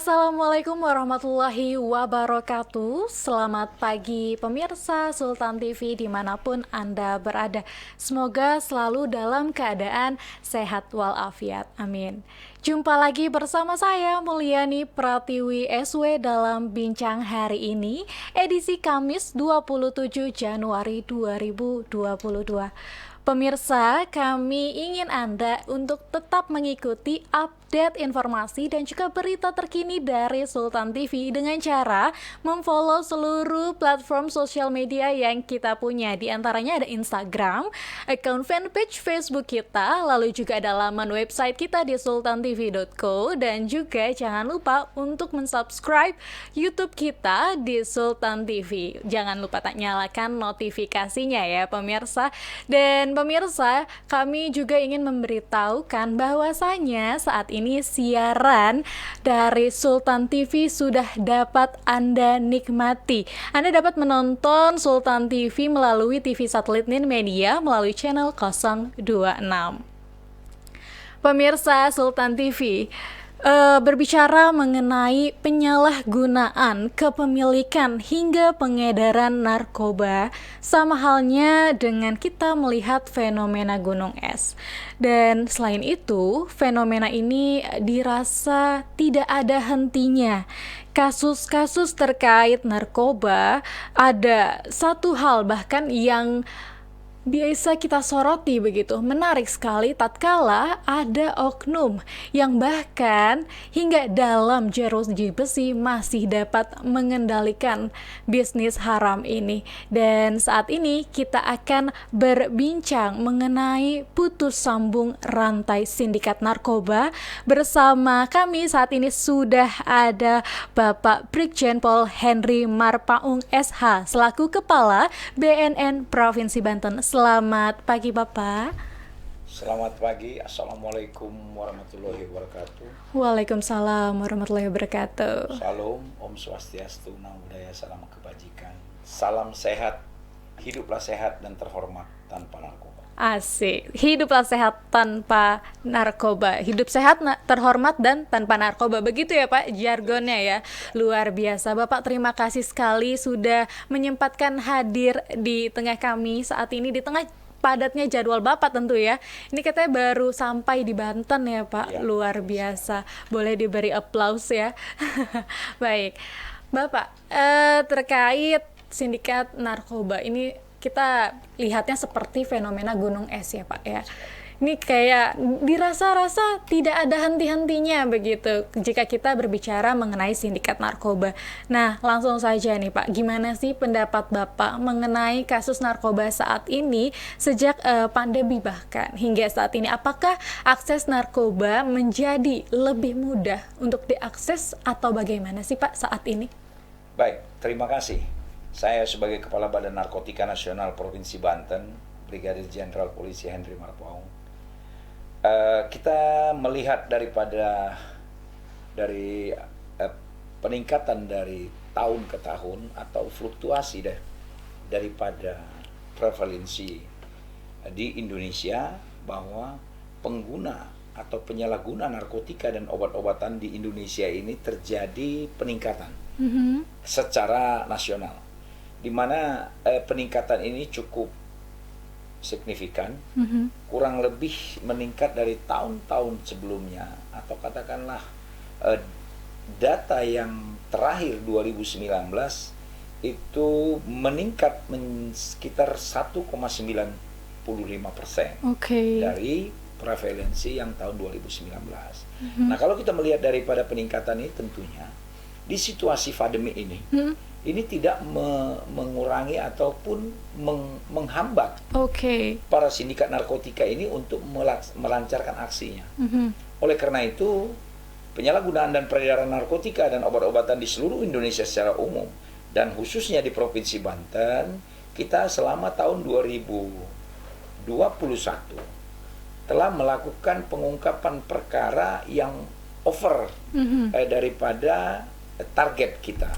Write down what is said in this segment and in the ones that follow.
Assalamualaikum warahmatullahi wabarakatuh. Selamat pagi pemirsa Sultan TV dimanapun Anda berada. Semoga selalu dalam keadaan sehat walafiat. Amin. Jumpa lagi bersama saya Mulyani Pratiwi SW dalam Bincang hari ini, edisi Kamis 27 Januari 2022. Pemirsa, kami ingin Anda untuk tetap mengikuti update informasi dan juga berita terkini dari Sultan TV dengan cara memfollow seluruh platform sosial media yang kita punya. Di antaranya ada Instagram, akun fanpage Facebook kita, lalu juga ada laman website kita di sultantv.co, dan juga jangan lupa untuk mensubscribe YouTube kita di Sultan TV. Jangan lupa nyalakan notifikasinya ya pemirsa. Dan pemirsa, kami juga ingin memberitahukan bahwasanya saat ini siaran dari Sultan TV sudah dapat Anda nikmati. Anda dapat menonton Sultan TV melalui TV satelit Ninmedia melalui channel 026. Pemirsa Sultan TV, berbicara mengenai penyalahgunaan kepemilikan hingga pengedaran narkoba, sama halnya dengan kita melihat fenomena gunung es. Dan selain itu, fenomena ini dirasa tidak ada hentinya. Kasus-kasus terkait narkoba, ada satu hal bahkan yang biasa kita soroti begitu, menarik sekali tatkala ada oknum yang bahkan hingga dalam jeruji besi masih dapat mengendalikan bisnis haram ini. Dan saat ini kita akan berbincang mengenai putus sambung rantai sindikat narkoba. Bersama kami saat ini sudah ada Bapak Brigjen Pol Henry Marpaung SH selaku Kepala BNN Provinsi Banten. Selamat pagi Bapak. Selamat pagi, Assalamualaikum warahmatullahi wabarakatuh. Waalaikumsalam warahmatullahi wabarakatuh. Salam, Om Swastiastu, Namo Buddhaya, salam kebajikan. Salam sehat, hiduplah sehat dan terhormat tanpa narkoba. Asik, hiduplah sehat tanpa narkoba. Hidup sehat, terhormat, dan tanpa narkoba. Begitu ya Pak jargonnya ya. Luar biasa. Bapak terima kasih sekali sudah menyempatkan hadir di tengah kami saat ini, di tengah padatnya jadwal Bapak tentu ya. Ini katanya baru sampai di Banten ya Pak. Ya, luar biasa. Boleh diberi aplaus ya. Baik. Bapak, terkait sindikat narkoba ini kita lihatnya seperti fenomena gunung es ya Pak ya. Ini kayak dirasa-rasa tidak ada henti-hentinya begitu jika kita berbicara mengenai sindikat narkoba. Nah, langsung saja nih Pak, gimana sih pendapat Bapak mengenai kasus narkoba saat ini sejak pandemi bahkan hingga saat ini? Apakah akses narkoba menjadi lebih mudah untuk diakses atau bagaimana sih Pak saat ini? Baik, terima kasih. Saya sebagai Kepala Badan Narkotika Nasional Provinsi Banten, Brigadir Jenderal Polisi Henry Marpaung, kita melihat dari peningkatan dari tahun ke tahun atau fluktuasi daripada prevalensi di Indonesia, bahwa pengguna atau penyalahguna narkotika dan obat-obatan di Indonesia ini terjadi peningkatan secara nasional, di mana peningkatan ini cukup signifikan, kurang lebih meningkat dari tahun-tahun sebelumnya, atau katakanlah data yang terakhir 2019 itu meningkat sekitar 1,95% dari prevalensi yang tahun 2019. Nah, kalau kita melihat daripada peningkatan ini, tentunya di situasi pandemi ini tidak mengurangi ataupun menghambat para sindikat narkotika ini untuk melancarkan aksinya. Oleh karena itu, penyalahgunaan dan peredaran narkotika dan obat-obatan di seluruh Indonesia secara umum, dan khususnya di Provinsi Banten, kita selama tahun 2021 telah melakukan pengungkapan perkara yang over daripada target kita.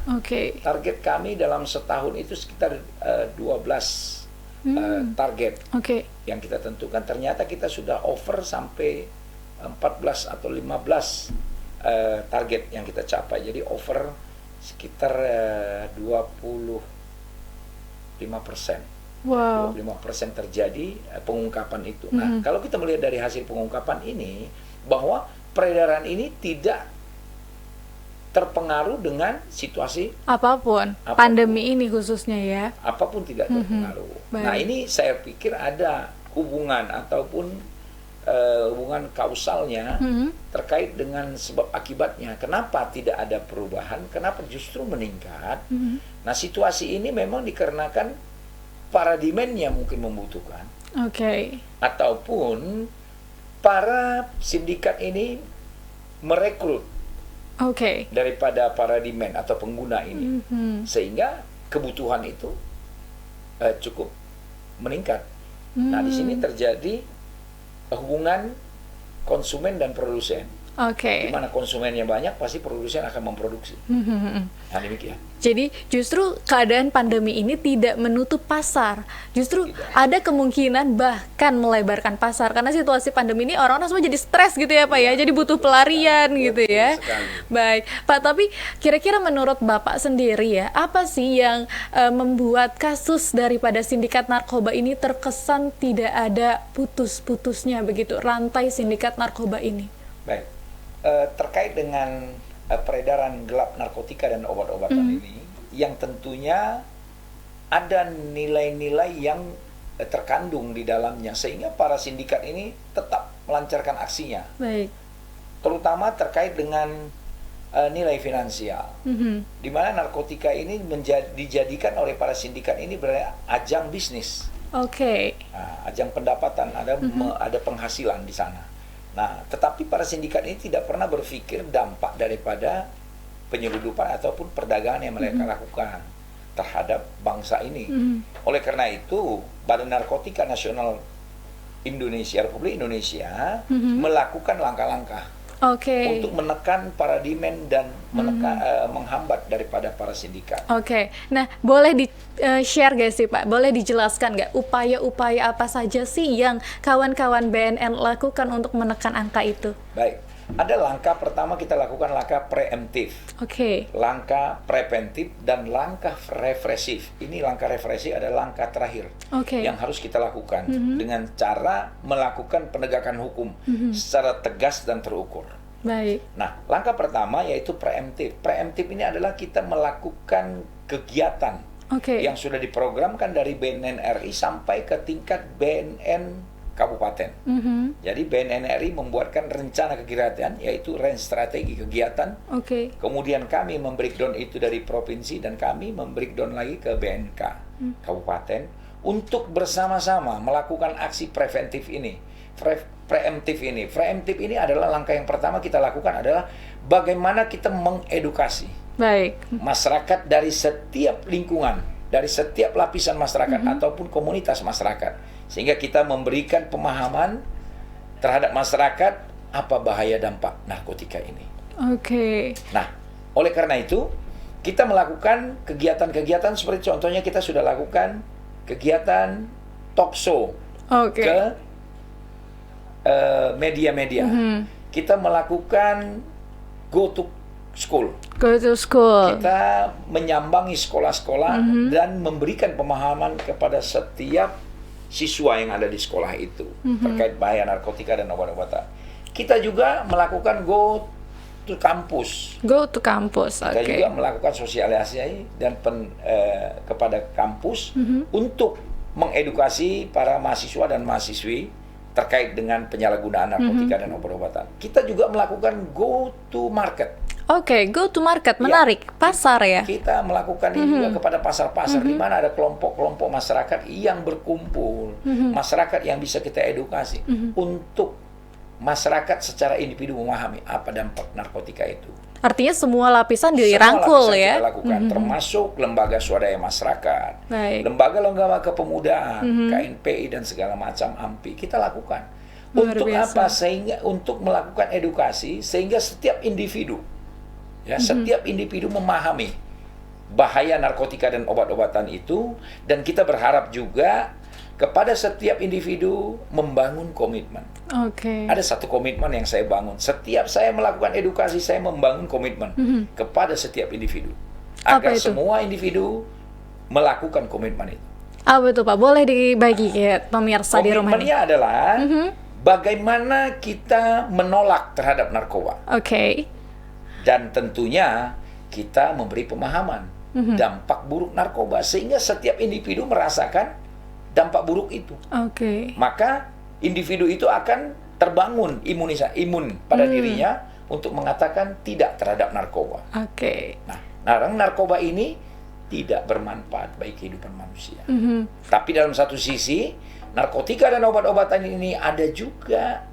Target kami dalam setahun itu sekitar 12 target yang kita tentukan. Ternyata kita sudah over sampai 14 atau 15 target yang kita capai. Jadi over sekitar 25%. Wow. 25% terjadi pengungkapan itu. Nah, kalau kita melihat dari hasil pengungkapan ini, bahwa peredaran ini tidak terpengaruh dengan situasi Apapun, pandemi ini khususnya ya. apapun tidak terpengaruh. Baik. Nah, ini saya pikir ada hubungan ataupun hubungan kausalnya terkait dengan sebab akibatnya. Kenapa tidak ada perubahan? Kenapa justru meningkat? Nah, situasi ini memang dikarenakan para demand-nya mungkin membutuhkan, Oke. ataupun para sindikat ini merekrut Oke. daripada para demand atau pengguna ini, sehingga kebutuhan itu cukup meningkat. Nah, di sini terjadi hubungan konsumen dan produsen. Oke. Di mana konsumennya banyak, pasti produsen akan memproduksi. Nah, demikian. Jadi justru keadaan pandemi ini tidak menutup pasar. Justru ada kemungkinan bahkan melebarkan pasar. Karena situasi pandemi ini orang-orang semua jadi stres gitu ya Pak ya. Jadi butuh pelarian gitu ya. Sekali. Baik Pak, tapi kira-kira menurut Bapak sendiri ya, apa sih yang membuat kasus daripada sindikat narkoba ini terkesan tidak ada putus-putusnya begitu, rantai sindikat narkoba ini? Baik. Terkait dengan peredaran gelap narkotika dan obat-obatan ini, yang tentunya ada nilai-nilai yang terkandung di dalamnya, sehingga para sindikat ini tetap melancarkan aksinya. Baik. Terutama terkait dengan nilai finansial, di mana narkotika ini dijadikan oleh para sindikat ini berarti ajang bisnis, Oke. ajang pendapatan, ada penghasilan di sana. Nah, tetapi para sindikat ini tidak pernah berpikir dampak daripada penyeludupan ataupun perdagangan yang mereka lakukan terhadap bangsa ini. Oleh karena itu, Badan Narkotika Nasional Indonesia, Republik Indonesia, melakukan langkah-langkah Oke. untuk menekan para demand dan menghambat daripada para sindikat. Oke, nah boleh di-share gak sih Pak? Boleh dijelaskan gak upaya-upaya apa saja sih yang kawan-kawan BNN lakukan untuk menekan angka itu? Baik, ada langkah pertama kita lakukan langkah preemptif, Oke. langkah preventif, dan langkah represif. Ini langkah represif adalah langkah terakhir Oke. yang harus kita lakukan dengan cara melakukan penegakan hukum secara tegas dan terukur. Baik. Nah, langkah pertama yaitu preemptif. Preemptif ini adalah kita melakukan kegiatan Oke. yang sudah diprogramkan dari BNN RI sampai ke tingkat BNN Kabupaten. Jadi BNN RI membuatkan rencana kegiatan, yaitu strategi kegiatan. Oke. Kemudian kami membreakdown itu dari provinsi, dan kami membreakdown lagi ke BNK Kabupaten untuk bersama-sama melakukan aksi preventif ini. Preemptif ini. Preemptif ini adalah langkah yang pertama kita lakukan adalah bagaimana kita mengedukasi Baik. masyarakat dari setiap lingkungan, dari setiap lapisan masyarakat ataupun komunitas masyarakat, sehingga kita memberikan pemahaman terhadap masyarakat apa bahaya dampak narkotika ini. Oke. Nah, oleh karena itu kita melakukan kegiatan-kegiatan seperti contohnya kita sudah lakukan kegiatan talk show Oke. ke media-media. Kita melakukan go to school. Go to school. Kita menyambangi sekolah-sekolah dan memberikan pemahaman kepada setiap siswa yang ada di sekolah itu terkait bahaya narkotika dan obat-obatan. Kita juga melakukan go to kampus. Go to kampus. Kita Oke. juga melakukan sosialisasi dan kepada kampus untuk mengedukasi para mahasiswa dan mahasiswi terkait dengan penyalahgunaan narkotika dan obat-obatan. Kita juga melakukan go to market. Oke, go to market, menarik. Pasar ya? Kita melakukan ini juga kepada pasar-pasar di mana ada kelompok-kelompok masyarakat yang berkumpul, masyarakat yang bisa kita edukasi untuk masyarakat secara individu memahami apa dampak narkotika itu. Artinya semua lapisan Semua dirangkul lapisan ya? kita lakukan, termasuk lembaga swadaya masyarakat, Baik. lembaga-lembaga kepemudaan, KNPI dan segala macam AMPI kita lakukan. Luar Untuk biasa. apa? Sehingga untuk melakukan edukasi sehingga setiap individu, ya setiap individu memahami bahaya narkotika dan obat-obatan itu, dan kita berharap juga kepada setiap individu membangun komitmen. Oke. Ada satu komitmen yang saya bangun. Setiap saya melakukan edukasi, saya membangun komitmen kepada setiap individu. Apa Agar itu? semua individu melakukan komitmen itu. Apa itu Pak? Boleh dibagi ke pemirsa di rumah ini? Komitmennya adalah bagaimana kita menolak terhadap narkoba. Oke. Dan tentunya kita memberi pemahaman dampak buruk narkoba. Sehingga setiap individu merasakan dampak buruk itu. Oke. Maka individu itu akan terbangun imun pada dirinya untuk mengatakan tidak terhadap narkoba. Oke. Nah, narkoba ini tidak bermanfaat bagi kehidupan manusia. Tapi dalam satu sisi, narkotika dan obat-obatan ini ada juga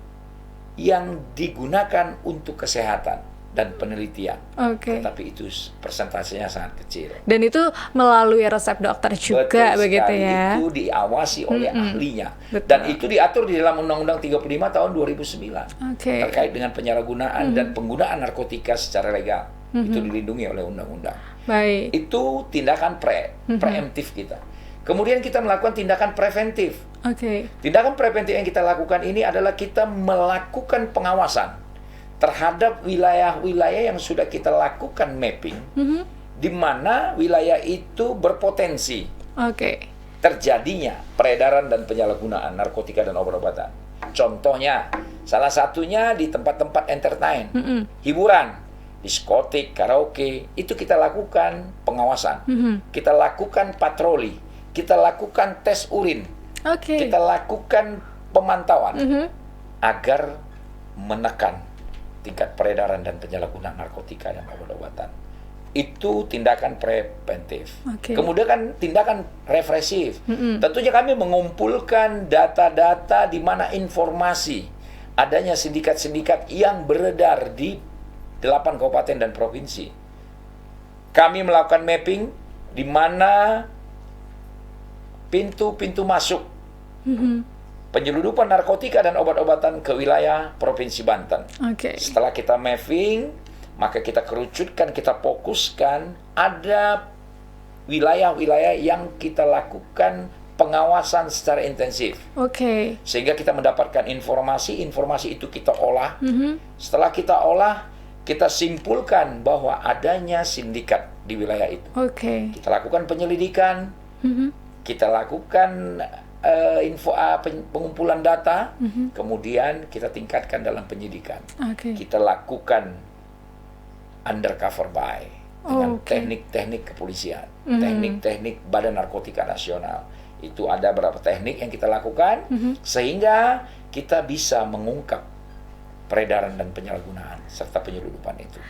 yang digunakan untuk kesehatan dan penelitian. Oke. Tapi itu persentasenya sangat kecil. Dan itu melalui resep dokter juga, Betul begitu sekali. ya? Itu diawasi oleh ahlinya. Betul. Dan itu diatur di dalam Undang-Undang 35 tahun 2009. Oke. Terkait dengan penyalahgunaan dan penggunaan narkotika secara legal. Itu dilindungi oleh undang-undang. Baik. Itu tindakan preemptif kita. Kemudian kita melakukan tindakan preventif. Oke. Tindakan preventif yang kita lakukan ini adalah kita melakukan pengawasan terhadap wilayah-wilayah yang sudah kita lakukan mapping, di mana wilayah itu berpotensi Oke. terjadinya peredaran dan penyalahgunaan narkotika dan obat-obatan. Contohnya, salah satunya di tempat-tempat entertain, hiburan, diskotik, karaoke, itu kita lakukan pengawasan. Kita lakukan patroli, kita lakukan tes urin, Oke. kita lakukan pemantauan agar menekan tingkat peredaran dan penyalahgunaan narkotika dan obat-obatan. Itu tindakan preventif. Oke. Kemudian kan tindakan represif. Tentunya kami mengumpulkan data-data di mana informasi adanya sindikat-sindikat yang beredar di 8 kabupaten dan provinsi. Kami melakukan mapping di mana pintu-pintu masuk penyeludupan narkotika dan obat-obatan ke wilayah Provinsi Banten. Oke. Setelah kita mapping, maka kita kerucutkan, kita fokuskan, ada wilayah-wilayah yang kita lakukan pengawasan secara intensif. Oke. Sehingga kita mendapatkan informasi itu kita olah. Setelah kita olah, kita simpulkan bahwa adanya sindikat di wilayah itu. Oke. Kita lakukan penyelidikan, kita lakukan pengumpulan data, kemudian kita tingkatkan dalam penyidikan. Oke. Kita lakukan undercover buy dengan Oke. teknik-teknik kepolisian, teknik-teknik Badan Narkotika Nasional. Itu ada beberapa teknik yang kita lakukan sehingga kita bisa mengungkap peredaran dan penyalahgunaan serta penyeludupan itu.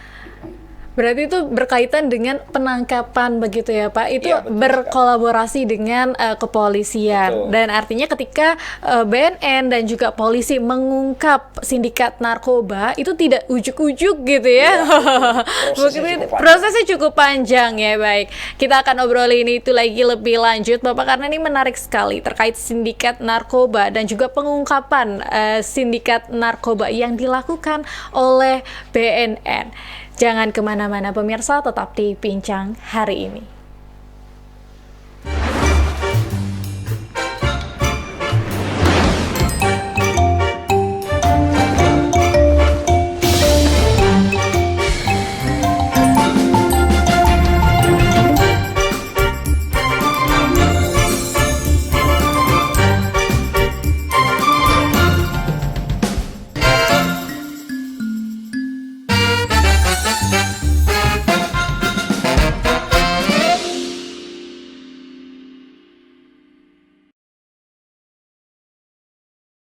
Berarti itu berkaitan dengan penangkapan begitu ya Pak? Itu Iya, betul berkolaborasi dengan kepolisian. Betul. Dan artinya ketika BNN dan juga polisi mengungkap sindikat narkoba, itu tidak ujuk-ujuk gitu ya? Iya, Prosesnya cukup panjang ya, baik. Kita akan obrolin itu lagi lebih lanjut Bapak, karena ini menarik sekali terkait sindikat narkoba dan juga pengungkapan sindikat narkoba yang dilakukan oleh BNN. Jangan kemana-mana pemirsa, tetap di Bincang Hari Ini.